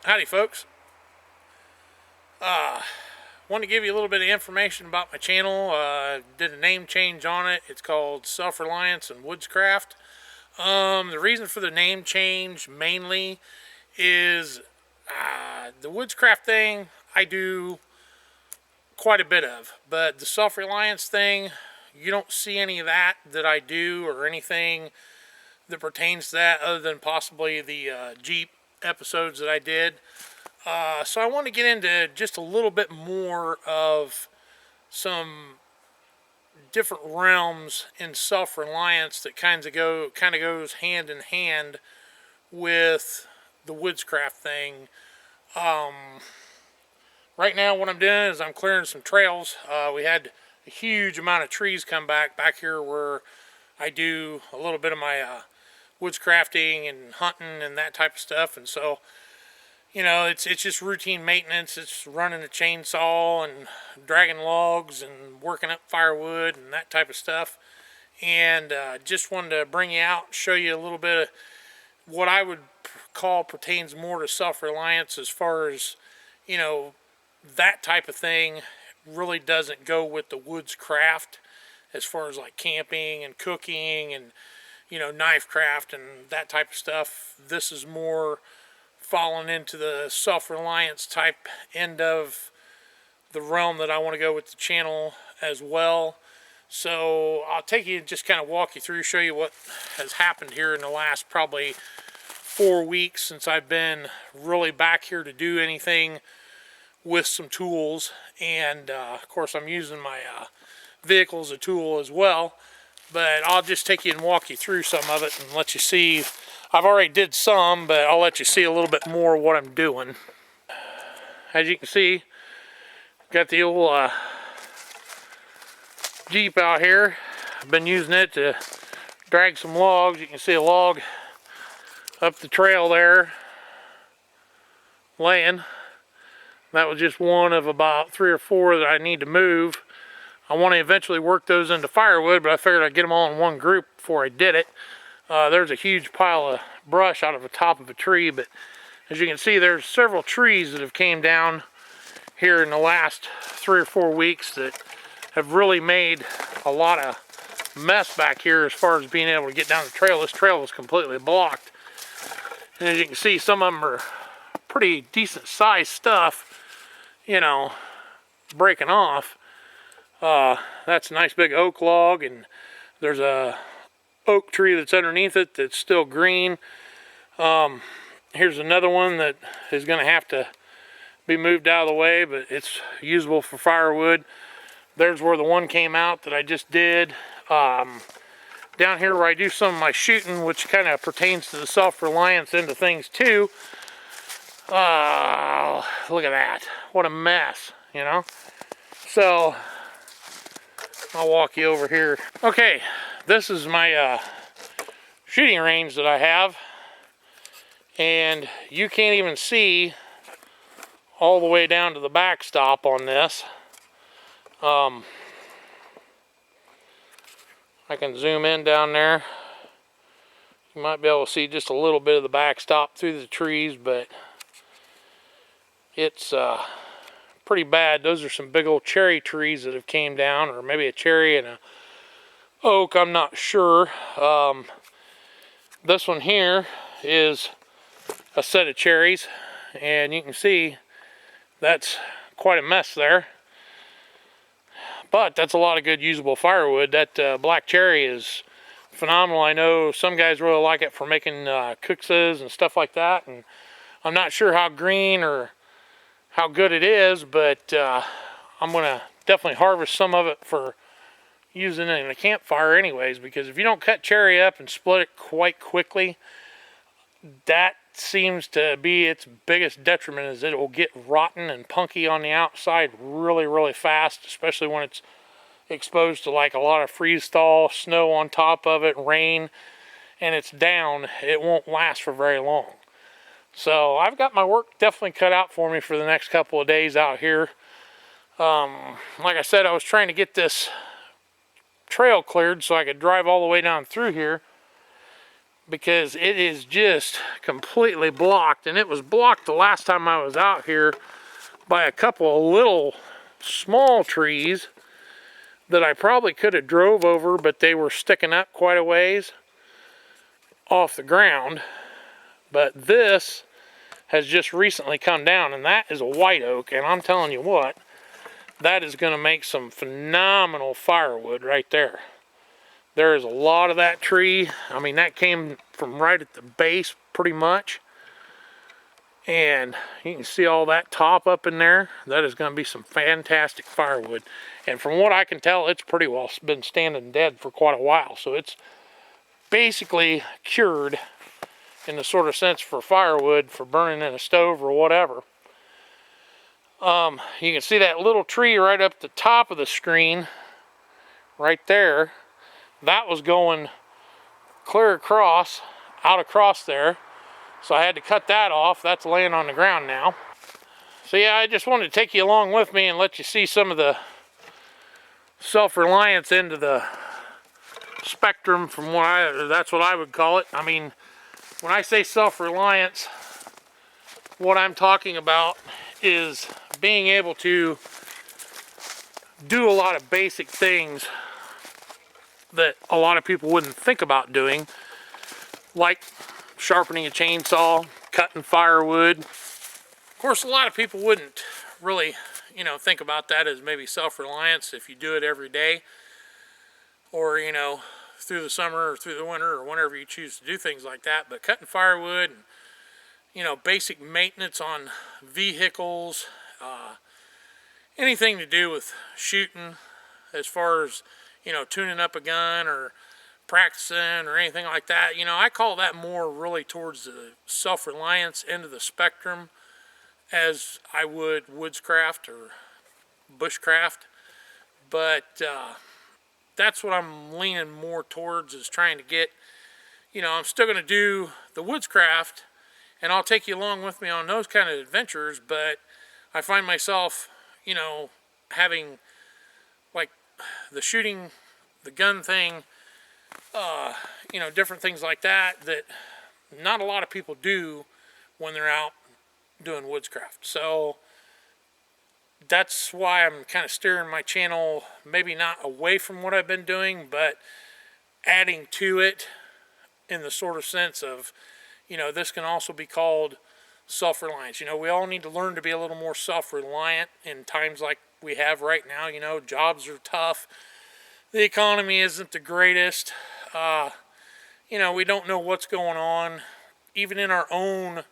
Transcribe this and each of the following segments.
Howdy folks. Want to give you a little bit of information about my channel. Did a name change on it. It's called Reliance and Woodscraft. The reason for the name change mainly is the Woodscraft thing I do quite a bit of, but the Reliance thing, you don't see any of that I do, or anything that pertains to that other than possibly the Jeep episodes that I did. So I want to get into just a little bit more of some different realms in self-reliance that kind of goes hand in hand with the Woodscraft thing. Right now what I'm doing is I'm clearing some trails. We had a huge amount of trees come back here where I do a little bit of my woodscrafting and hunting and that type of stuff, and so it's just routine maintenance. It's running a chainsaw and dragging logs and working up firewood and that type of stuff. And just wanted to bring you out, show you a little bit of what I would call pertains more to self-reliance, as far as, that type of thing really doesn't go with the Woodscraft, as far as like camping and cooking and, knife craft and that type of stuff. This is more falling into the self-reliance type end of the realm that I want to go with the channel as well. So I'll take you, just kind of walk you through, show you what has happened here in the last probably 4 weeks since I've been really back here to do anything with some tools. And of course I'm using my vehicle as a tool as well, but I'll just take you and walk you through some of it and let you see. I've already did some, but I'll let you see a little bit more of what I'm doing. As you can see, got the old Jeep out here. I've been using it to drag some logs. You can see a log up the trail there laying. That was just one of about 3 or 4 that I need to move. I want to eventually work those into firewood, but I figured I'd get them all in one group before I did it. There's a huge pile of brush out of the top of a tree, but as you can see, there's several trees that have came down here in the last 3 or 4 weeks that have really made a lot of mess back here as far as being able to get down the trail. This trail was completely blocked, and as you can see, some of them are pretty decent sized stuff, breaking off. That's a nice big oak log, and there's a oak tree that's underneath it that's still green. Here's another one that is going to have to be moved out of the way, but it's usable for firewood. There's where the one came out that I just did. Down here where I do some of my shooting, which kind of pertains to the self-reliance into things too. Look at that. What a mess, So I'll walk you over here. Okay, this is my shooting range that I have, and you can't even see all the way down to the backstop on this. I can zoom in down there. You might be able to see just a little bit of the backstop through the trees, but it's pretty bad. Those are some big old cherry trees that have came down, or maybe a cherry and a oak, I'm not sure. This one here is a set of cherries, and you can see that's quite a mess there, but that's a lot of good usable firewood. That black cherry is phenomenal. I know some guys really like it for making cookses and stuff like that, and I'm not sure how green or how good it is, but I'm gonna definitely harvest some of it for using it in a campfire anyways, because if you don't cut cherry up and split it quite quickly, that seems to be its biggest detriment, is it will get rotten and punky on the outside really, really fast, especially when it's exposed to like a lot of freeze thaw, snow on top of it, rain, and it's down. It won't last for very long. So I've got my work definitely cut out for me for the next couple of days out here. Like I said, I was trying to get this trail cleared so I could drive all the way down through here, because it is just completely blocked, and it was blocked the last time I was out here by a couple of little small trees that I probably could have drove over, but they were sticking up quite a ways off the ground. But this has just recently come down, and that is a white oak, and I'm telling you what, that is going to make some phenomenal firewood right there. There is a lot of that tree. I mean, that came from right at the base pretty much. And you can see all that top up in there. That is going to be some fantastic firewood. And from what I can tell, it's pretty well been standing dead for quite a while. So it's basically cured in the sort of sense for firewood, for burning in a stove or whatever. You can see that little tree right up the top of the screen, right there. That was going clear across, out across there. So I had to cut that off. That's laying on the ground now. So yeah, I just wanted to take you along with me and let you see some of the self-reliance into the spectrum from that's what I would call it. I mean, when I say self-reliance, what I'm talking about is being able to do a lot of basic things that a lot of people wouldn't think about doing, like sharpening a chainsaw, cutting firewood. Of course, a lot of people wouldn't really, think about that as maybe self-reliance if you do it every day, or, through the summer or through the winter or whenever you choose to do things like that. But cutting firewood and, basic maintenance on vehicles, anything to do with shooting, as far as, tuning up a gun or practicing or anything like that, I call that more really towards the self-reliance end of the spectrum, as I would Woodscraft or Bushcraft. But that's what I'm leaning more towards, is trying to get, I'm still going to do the Woodscraft, and I'll take you along with me on those kind of adventures, but I find myself, having like the shooting, the gun thing, different things like that not a lot of people do when they're out doing Woodscraft. So that's why I'm kind of steering my channel, maybe not away from what I've been doing, but adding to it in the sort of sense of, this can also be called self-reliance. We all need to learn to be a little more self-reliant in times like we have right now. Jobs are tough. The economy isn't the greatest. We don't know what's going on, even in our own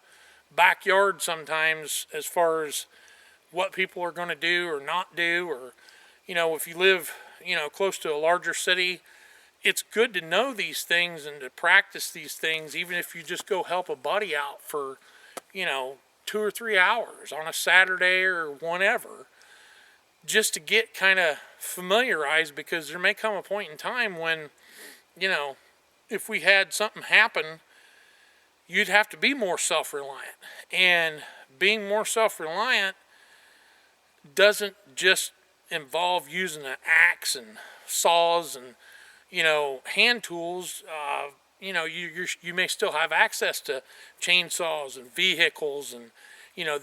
backyard sometimes, as far as what people are going to do or not do, or, if you live, close to a larger city, it's good to know these things and to practice these things, even if you just go help a buddy out for, 2 or 3 hours on a Saturday or whenever, just to get kind of familiarized, because there may come a point in time when, if we had something happen, you'd have to be more self-reliant. And being more self-reliant doesn't just involve using an axe and saws and, hand tools. You may still have access to chainsaws and vehicles and,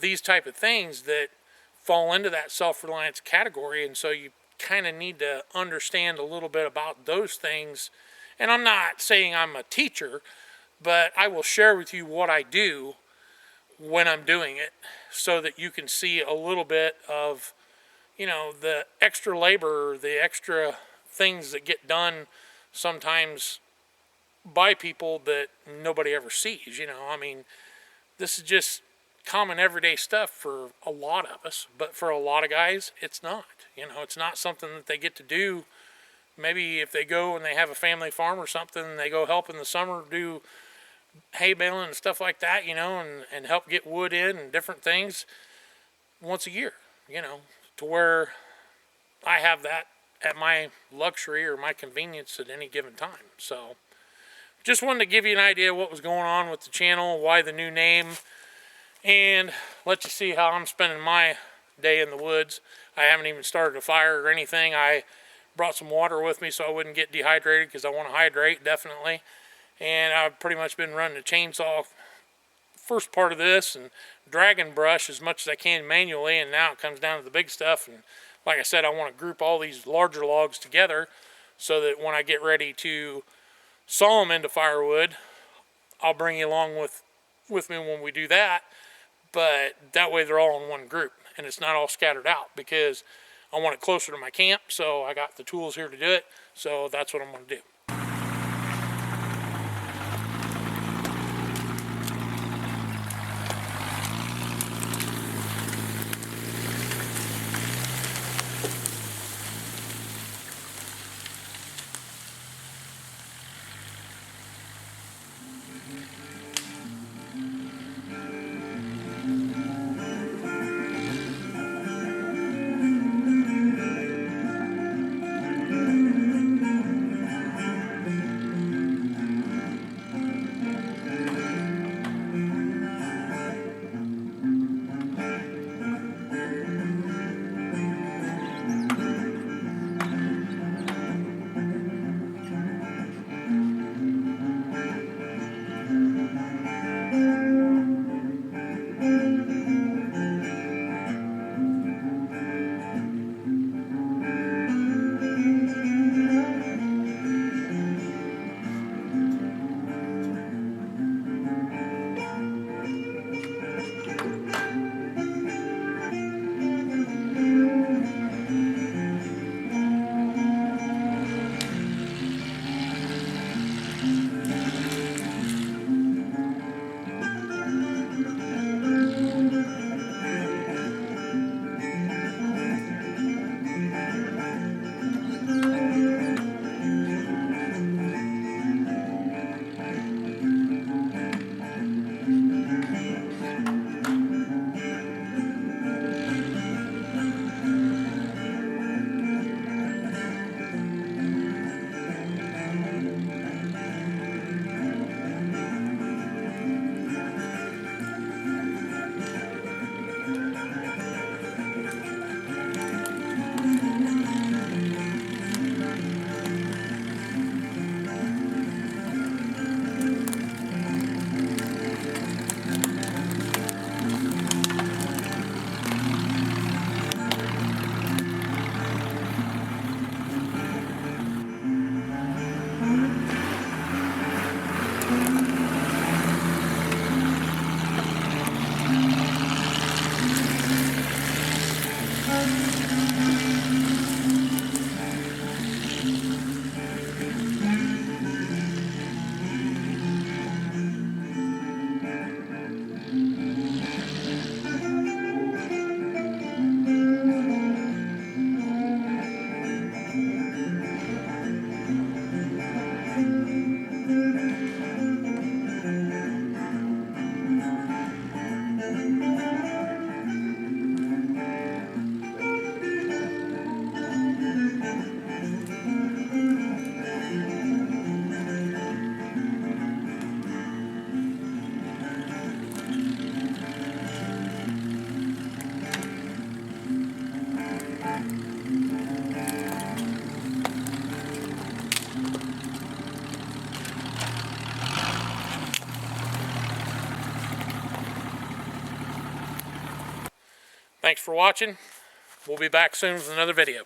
these type of things that fall into that self-reliance category. And so you kind of need to understand a little bit about those things. And I'm not saying I'm a teacher, but I will share with you what I do when I'm doing it, so that you can see a little bit of, the extra labor, the extra things that get done sometimes by people that nobody ever sees. This is just common everyday stuff for a lot of us, but for a lot of guys, it's not. It's not something that they get to do. Maybe if they go and they have a family farm or something, and they go help in the summer, do hay baling and stuff like that, and help get wood in and different things once a year, to where I have that at my luxury or my convenience at any given time. So just wanted to give you an idea of what was going on with the channel, why the new name, and let you see how I'm spending my day in the woods. I haven't even started a fire or anything. I brought some water with me so I wouldn't get dehydrated, because I want to hydrate, definitely. and I've pretty much been running the chainsaw first part of this and dragging brush as much as I can manually, and now it comes down to the big stuff. And like I said, I want to group all these larger logs together so that when I get ready to saw them into firewood, I'll bring you along with me when we do that. But that way they're all in one group and it's not all scattered out, because I want it closer to my camp, so I got the tools here to do it. So that's what I'm going to do. Thanks for watching. We'll be back soon with another video.